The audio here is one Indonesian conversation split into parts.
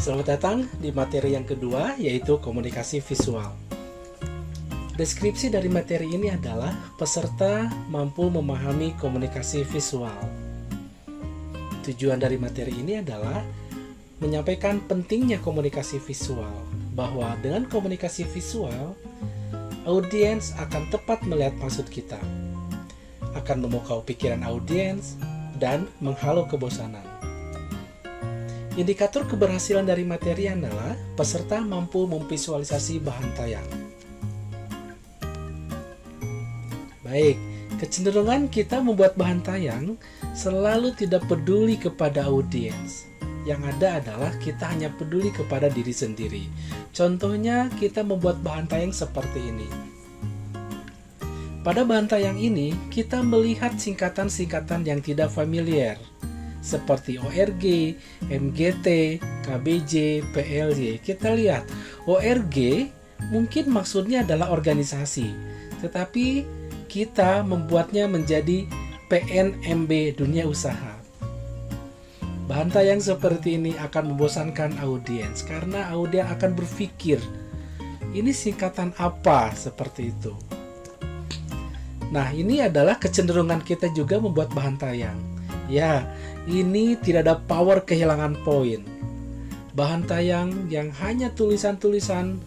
Selamat datang di materi yang kedua, yaitu komunikasi visual. Deskripsi dari materi ini adalah peserta mampu memahami komunikasi visual. Tujuan dari materi ini adalah menyampaikan pentingnya komunikasi visual, bahwa dengan komunikasi visual, audiens akan tepat melihat maksud kita, akan memukau pikiran audiens, dan menghalau kebosanan. Indikator keberhasilan dari materi adalah peserta mampu memvisualisasi bahan tayang. Baik, kecenderungan kita membuat bahan tayang selalu tidak peduli kepada audiens. Yang ada adalah kita hanya peduli kepada diri sendiri. Contohnya, kita membuat bahan tayang seperti ini. Pada bahan tayang ini, kita melihat singkatan-singkatan yang tidak familiar, seperti ORG, MGT, KBJ, PLJ. Kita lihat, ORG mungkin maksudnya adalah organisasi, tetapi kita membuatnya menjadi PNMB, dunia usaha. Bahan tayang seperti ini akan membosankan audiens, karena audiens akan berpikir, ini singkatan apa seperti itu. Nah, ini adalah kecenderungan kita juga membuat bahan tayang. Ya, ini tidak ada power kehilangan poin. Bahan tayang yang hanya tulisan-tulisan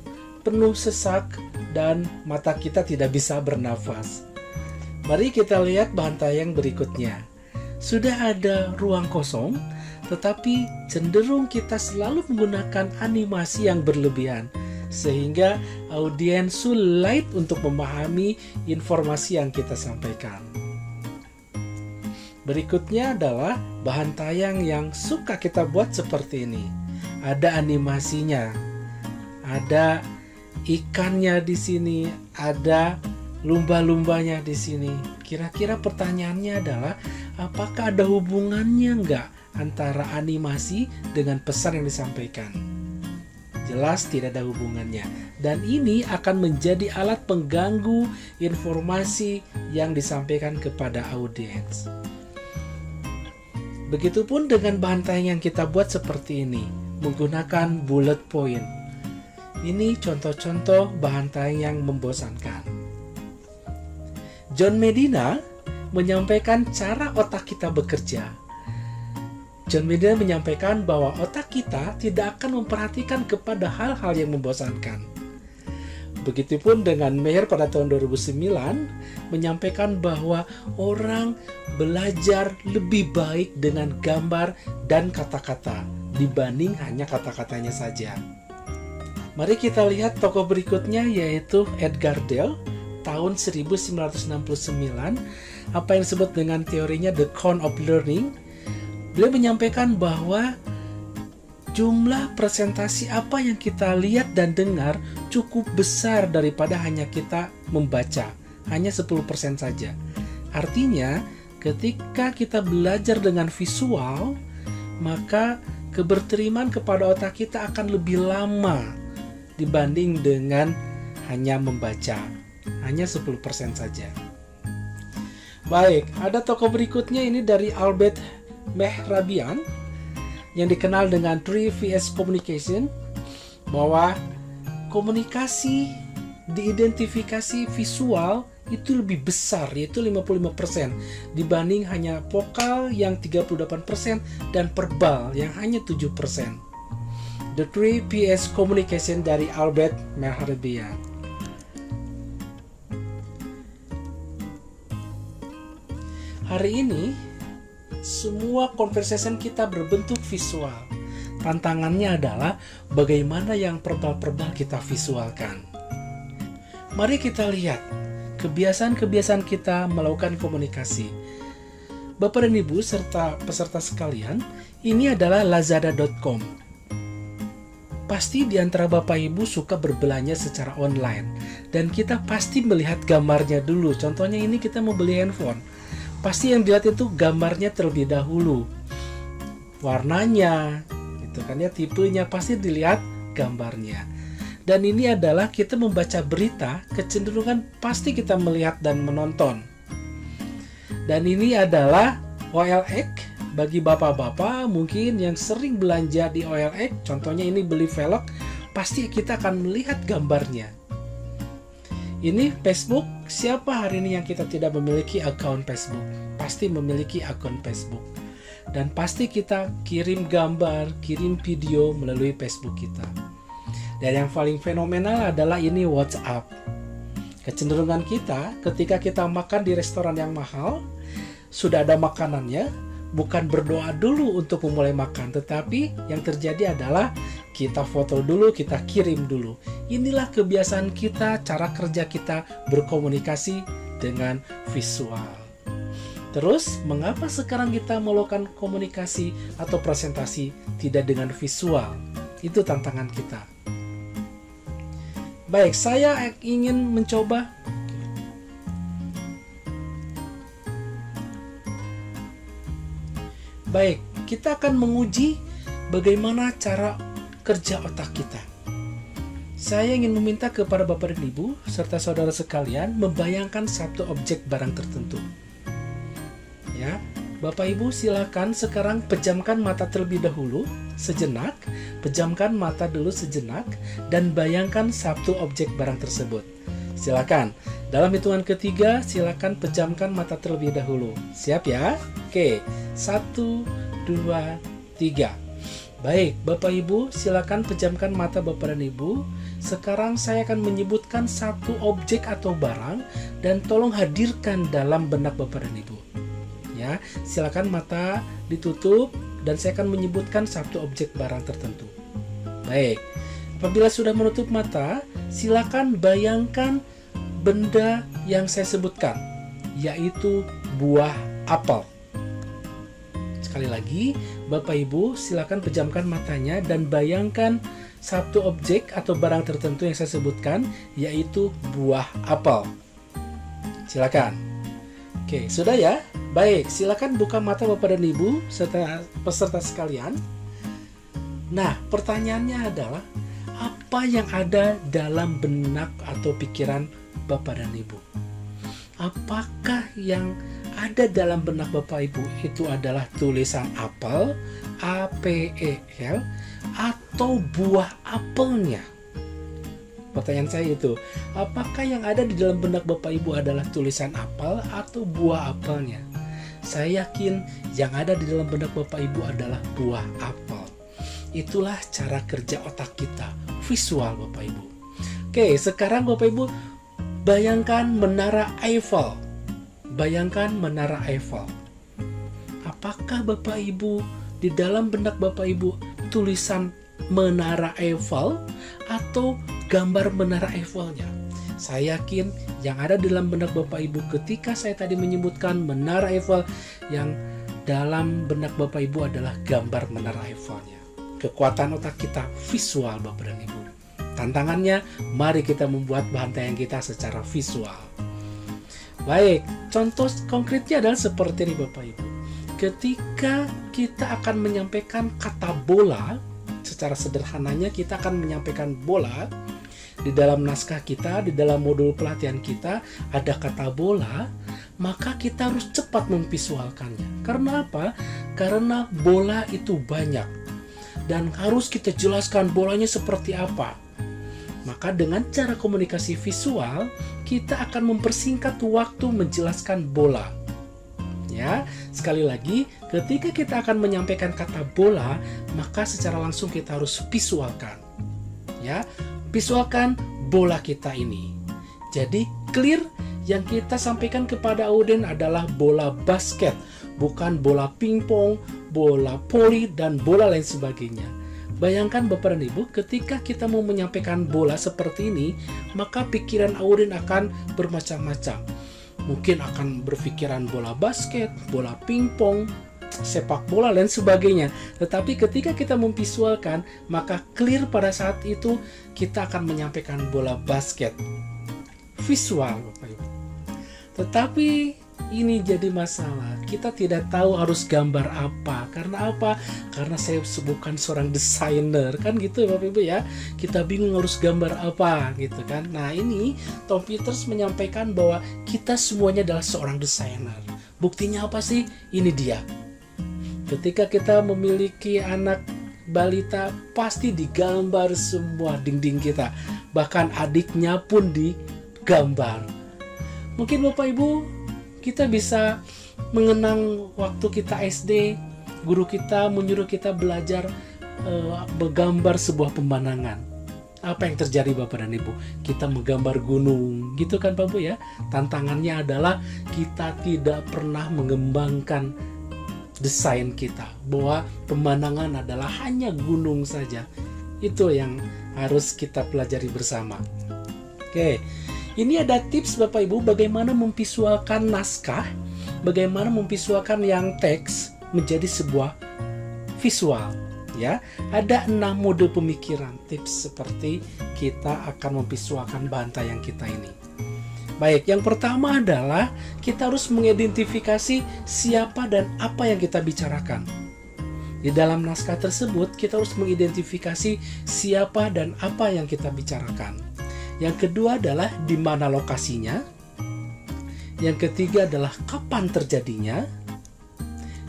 penuh sesak dan mata kita tidak bisa bernafas. Mari kita lihat bahan tayang berikutnya. Sudah ada ruang kosong, tetapi cenderung kita selalu menggunakan animasi yang berlebihan, sehingga audiens sulit untuk memahami informasi yang kita sampaikan. Berikutnya adalah bahan tayang yang suka kita buat seperti ini. Ada animasinya, ada ikannya di sini, ada lumba-lumbanya di sini. Kira-kira pertanyaannya adalah, apakah ada hubungannya nggak antara animasi dengan pesan yang disampaikan? Jelas tidak ada hubungannya. Dan ini akan menjadi alat pengganggu informasi yang disampaikan kepada audiens. Begitupun dengan bahan tayang yang kita buat seperti ini, menggunakan bullet point. Ini contoh-contoh bahan tayang yang membosankan. John Medina menyampaikan cara otak kita bekerja. John Medina menyampaikan bahwa otak kita tidak akan memperhatikan kepada hal-hal yang membosankan. Begitupun dengan Meyer pada tahun 2009 menyampaikan bahwa orang belajar lebih baik dengan gambar dan kata-kata dibanding hanya kata-katanya saja. Mari kita lihat tokoh berikutnya, yaitu Edgar Dale tahun 1969, apa yang disebut dengan teorinya The Cone of Learning. Beliau menyampaikan bahwa jumlah presentasi apa yang kita lihat dan dengar cukup besar daripada hanya kita membaca, hanya 10% saja. Artinya, ketika kita belajar dengan visual, maka keberterimaan kepada otak kita akan lebih lama dibanding dengan hanya membaca, hanya 10% saja. Baik, ada tokoh berikutnya ini dari Albert Mehrabian yang dikenal dengan 3Vs Communication, bahwa komunikasi diidentifikasi visual itu lebih besar, yaitu 55% dibanding hanya vokal yang 38% dan verbal yang hanya 7%. The 3Vs Communication dari Albert Mehrabian. Hari ini semua conversation kita berbentuk visual. Tantangannya adalah bagaimana yang verbal-verbal kita visualkan. Mari kita lihat kebiasaan-kebiasaan kita melakukan komunikasi. Bapak dan Ibu serta peserta sekalian, ini adalah lazada.com. Pasti di antara Bapak Ibu suka berbelanja secara online, dan kita pasti melihat gambarnya dulu. Contohnya ini kita mau beli handphone. Pasti yang dilihat itu gambarnya terlebih dahulu, warnanya, gitu kan ya, tipenya, pasti dilihat gambarnya. Dan ini adalah kita membaca berita, kecenderungan pasti kita melihat dan menonton. Dan ini adalah OLX Bagi bapak-bapak mungkin yang sering belanja di OLX, contohnya ini beli velg, pasti kita akan melihat gambarnya. Ini Facebook, siapa hari ini yang kita tidak memiliki akun Facebook? Pasti memiliki akun Facebook. Dan pasti kita kirim gambar, kirim video melalui Facebook kita. Dan yang paling fenomenal adalah ini WhatsApp. Kecenderungan kita ketika kita makan di restoran yang mahal, sudah ada makanannya, bukan berdoa dulu untuk memulai makan, tetapi yang terjadi adalah kita foto dulu, kita kirim dulu. Inilah kebiasaan kita, cara kerja kita berkomunikasi dengan visual. Terus, mengapa sekarang kita melakukan komunikasi atau presentasi tidak dengan visual? Itu tantangan kita. Baik, saya ingin mencoba. Baik, kita akan menguji bagaimana cara kerja otak kita. Saya ingin meminta kepada Bapak dan Ibu serta saudara sekalian membayangkan satu objek barang tertentu. Ya, Bapak Ibu silakan sekarang pejamkan mata terlebih dahulu sejenak, pejamkan mata dulu sejenak dan bayangkan satu objek barang tersebut. Silakan. Dalam hitungan ketiga, silakan pejamkan mata terlebih dahulu. Siap ya? Oke, 1, 2, 3. Baik, Bapak Ibu, silakan pejamkan mata Bapak dan Ibu. Sekarang saya akan menyebutkan satu objek atau barang dan tolong hadirkan dalam benak Bapak dan Ibu. Ya, silakan mata ditutup dan saya akan menyebutkan satu objek barang tertentu. Baik, apabila sudah menutup mata, silakan bayangkan benda yang saya sebutkan, yaitu buah apel. Sekali lagi, Bapak Ibu silakan pejamkan matanya dan bayangkan satu objek atau barang tertentu yang saya sebutkan, yaitu buah apel. Silakan. Oke, sudah ya? Baik, silakan buka mata Bapak dan Ibu serta peserta sekalian. Nah, pertanyaannya adalah, apa yang ada dalam benak atau pikiran Bapak dan Ibu? Apakah yang ada dalam benak Bapak Ibu itu adalah tulisan apel, A-P-E-L, atau buah apelnya? Pertanyaan saya itu, apakah yang ada di dalam benak Bapak Ibu adalah tulisan apel atau buah apelnya? Saya yakin yang ada di dalam benak Bapak Ibu adalah buah apel. Itulah cara kerja otak kita, visual Bapak Ibu. Oke, sekarang Bapak Ibu bayangkan Menara Eiffel. Bayangkan Menara Eiffel. Apakah Bapak Ibu di dalam benak Bapak Ibu tulisan Menara Eiffel atau gambar Menara Eiffelnya? Saya yakin yang ada dalam benak Bapak Ibu ketika saya tadi menyebutkan Menara Eiffel, yang dalam benak Bapak Ibu adalah gambar Menara Eiffelnya. Kekuatan otak kita visual Bapak dan Ibu. Tantangannya, mari kita membuat bahan tayangan kita secara visual. Baik, contoh konkretnya adalah seperti ini Bapak Ibu. Ketika kita akan menyampaikan kata bola, secara sederhananya kita akan menyampaikan bola. Di dalam naskah kita, di dalam modul pelatihan kita ada kata bola, maka kita harus cepat memvisualkannya. Karena apa? Karena bola itu banyak dan harus kita jelaskan bolanya seperti apa. Maka dengan cara komunikasi visual, kita akan mempersingkat waktu menjelaskan bola. Ya, sekali lagi, ketika kita akan menyampaikan kata bola, maka secara langsung kita harus visualkan. Ya, visualkan bola kita ini. Jadi clear, yang kita sampaikan kepada audien adalah bola basket, bukan bola pingpong, bola voli, dan bola lain sebagainya. Bayangkan Bapak dan Ibu, ketika kita mau menyampaikan bola seperti ini, maka pikiran audien akan bermacam-macam. Mungkin akan berpikiran bola basket, bola pingpong, sepak bola, dan sebagainya. Tetapi ketika kita memvisualkan, maka clear pada saat itu kita akan menyampaikan bola basket. Visual, Bapak Ibu. Tetapi ini jadi masalah. Kita tidak tahu harus gambar apa. Karena apa? Karena saya bukan seorang desainer, kan gitu Bapak Ibu ya. Kita bingung harus gambar apa gitu kan. Nah, ini Tom Peters menyampaikan bahwa kita semuanya adalah seorang desainer. Buktinya apa sih? Ini dia. Ketika kita memiliki anak balita, pasti digambar semua dinding kita. Bahkan adiknya pun digambar. Mungkin Bapak Ibu, kita bisa mengenang waktu kita SD, guru kita menyuruh kita belajar menggambar sebuah pemandangan. Apa yang terjadi Bapak dan Ibu? Kita menggambar gunung, gitu kan Pak Bu ya? Tantangannya adalah kita tidak pernah mengembangkan desain kita, bahwa pemandangan adalah hanya gunung saja. Itu yang harus kita pelajari bersama. Oke, ini ada tips Bapak Ibu bagaimana memvisualkan naskah, bagaimana memvisualkan yang teks menjadi sebuah visual. Ya, ada 6 mode pemikiran, tips seperti kita akan memvisualkan bahan tayang kita ini. Baik, yang pertama adalah kita harus mengidentifikasi siapa dan apa yang kita bicarakan. Di dalam naskah tersebut, kita harus mengidentifikasi siapa dan apa yang kita bicarakan. Yang kedua adalah di mana lokasinya. Yang ketiga adalah kapan terjadinya.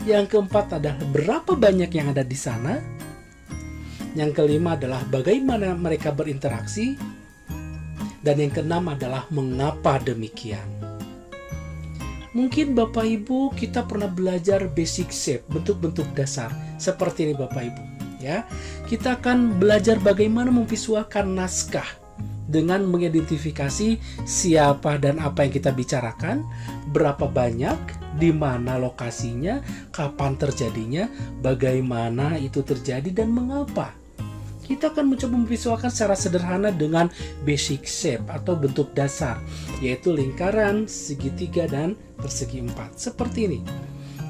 Yang keempat adalah berapa banyak yang ada di sana. Yang kelima adalah bagaimana mereka berinteraksi. Dan yang keenam adalah mengapa demikian. Mungkin Bapak Ibu kita pernah belajar basic shape, bentuk-bentuk dasar. Seperti ini Bapak Ibu. Ya, kita akan belajar bagaimana memvisualkan naskah dengan mengidentifikasi siapa dan apa yang kita bicarakan, berapa banyak, di mana lokasinya, kapan terjadinya, bagaimana itu terjadi dan mengapa. Kita akan mencoba memvisualkan secara sederhana dengan basic shape atau bentuk dasar, yaitu lingkaran, segitiga, dan persegi 4. Seperti ini.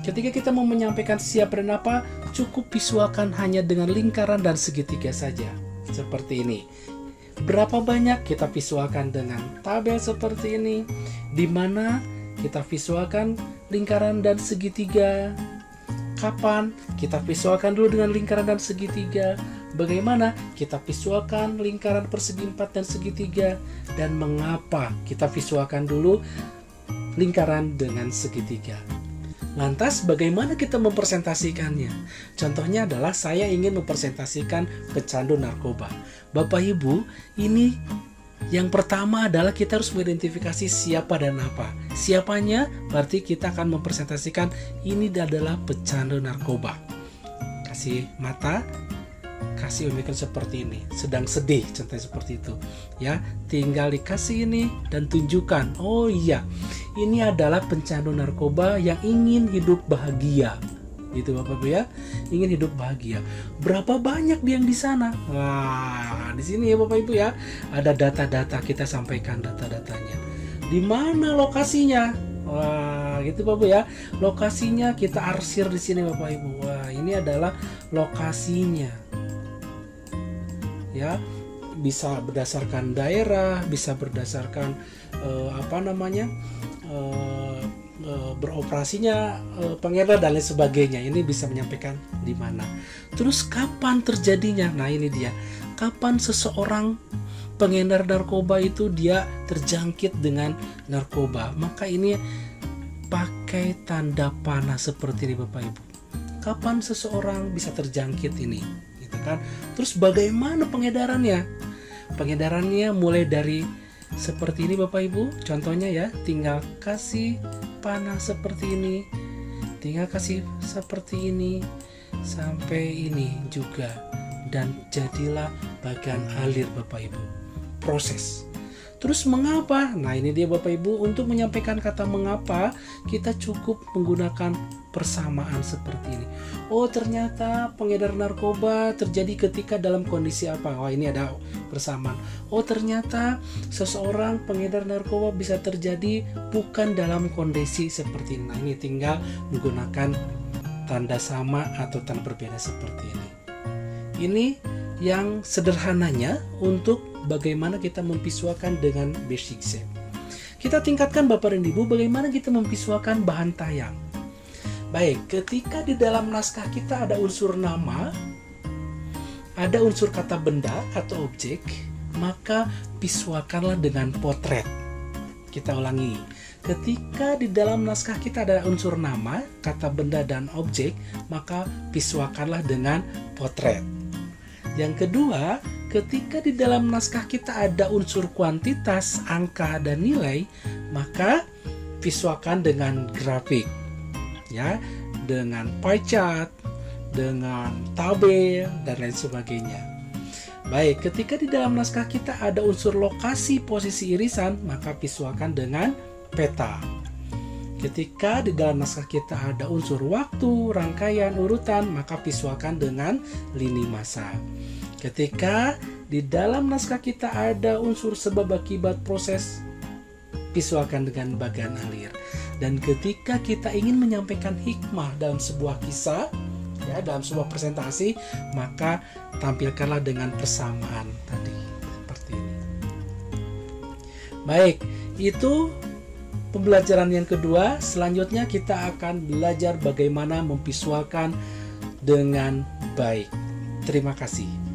Ketika kita mau menyampaikan siapa dan apa, cukup visualkan hanya dengan lingkaran dan segitiga saja. Seperti ini. Berapa banyak kita visualkan dengan tabel seperti ini, di mana kita visualkan lingkaran dan segitiga. Kapan kita visualkan dulu dengan lingkaran dan segitiga. Bagaimana kita visualkan lingkaran persegi 4 dan segitiga. Dan mengapa kita visualkan dulu lingkaran dengan segitiga. Lantas bagaimana kita mempresentasikannya? Contohnya adalah saya ingin mempresentasikan pecandu narkoba. Bapak Ibu, ini yang pertama adalah kita harus mengidentifikasi siapa dan apa. Siapanya berarti kita akan mempresentasikan ini adalah pecandu narkoba. Kasih mata, kasih unikan seperti ini, sedang sedih, contohnya seperti itu. Ya, tinggal dikasih ini dan tunjukkan. Oh iya, ini adalah pecandu narkoba yang ingin hidup bahagia. Gitu Bapak Ibu ya, ingin hidup bahagia. Berapa banyak dia yang di sana? Wah, di sini ya Bapak Ibu ya, ada data-data, kita sampaikan data-datanya. Di mana lokasinya? Wah, gitu Bapak Ibu ya. Lokasinya kita arsir di sini Bapak Ibu. Wah, ini adalah lokasinya. Ya, bisa berdasarkan daerah, bisa berdasarkan beroperasinya pengedar dan lain sebagainya. Ini bisa menyampaikan di mana. Terus kapan terjadinya? Nah, ini dia. Kapan seseorang pengedar narkoba itu dia terjangkit dengan narkoba? Maka ini pakai tanda panah seperti ini Bapak Ibu. Kapan seseorang bisa terjangkit ini? Gitu kan? Terus bagaimana pengedarannya? Pengedarannya mulai dari seperti ini Bapak Ibu. Contohnya ya, tinggal kasih panah seperti ini, tinggal kasih seperti ini sampai ini juga, dan jadilah bagian alir Bapak Ibu. Proses. Terus mengapa? Nah, ini dia Bapak Ibu, untuk menyampaikan kata mengapa kita cukup menggunakan persamaan seperti ini. Oh, ternyata pengedar narkoba terjadi ketika dalam kondisi apa? Wah, ini ada persamaan. Oh, ternyata seseorang pengedar narkoba bisa terjadi bukan dalam kondisi seperti ini. Nah, ini tinggal menggunakan tanda sama atau tanda berbeda seperti ini. Ini yang sederhananya untuk bagaimana kita memvisualkan dengan basic shape. Kita tingkatkan Bapak dan Ibu bagaimana kita memvisualkan bahan tayang. Baik, ketika di dalam naskah kita ada unsur nama, ada unsur kata benda atau objek, maka visualkanlah dengan potret. Kita ulangi. Ketika di dalam naskah kita ada unsur nama, kata benda, dan objek, maka visualkanlah dengan potret. Yang kedua, ketika di dalam naskah kita ada unsur kuantitas, angka, dan nilai, maka visualkan dengan grafik, ya, dengan pie chart, dengan tabel, dan lain sebagainya. Baik, ketika di dalam naskah kita ada unsur lokasi, posisi, irisan, maka visualkan dengan peta. Ketika di dalam naskah kita ada unsur waktu, rangkaian, urutan, maka visualkan dengan lini masa. Ketika di dalam naskah kita ada unsur sebab akibat proses, visualkan dengan bagan alir. Dan ketika kita ingin menyampaikan hikmah dalam sebuah kisah, ya, dalam sebuah presentasi, maka tampilkanlah dengan persamaan tadi, seperti ini. Baik, itu pembelajaran yang kedua. Selanjutnya kita akan belajar bagaimana memvisualkan dengan baik. Terima kasih.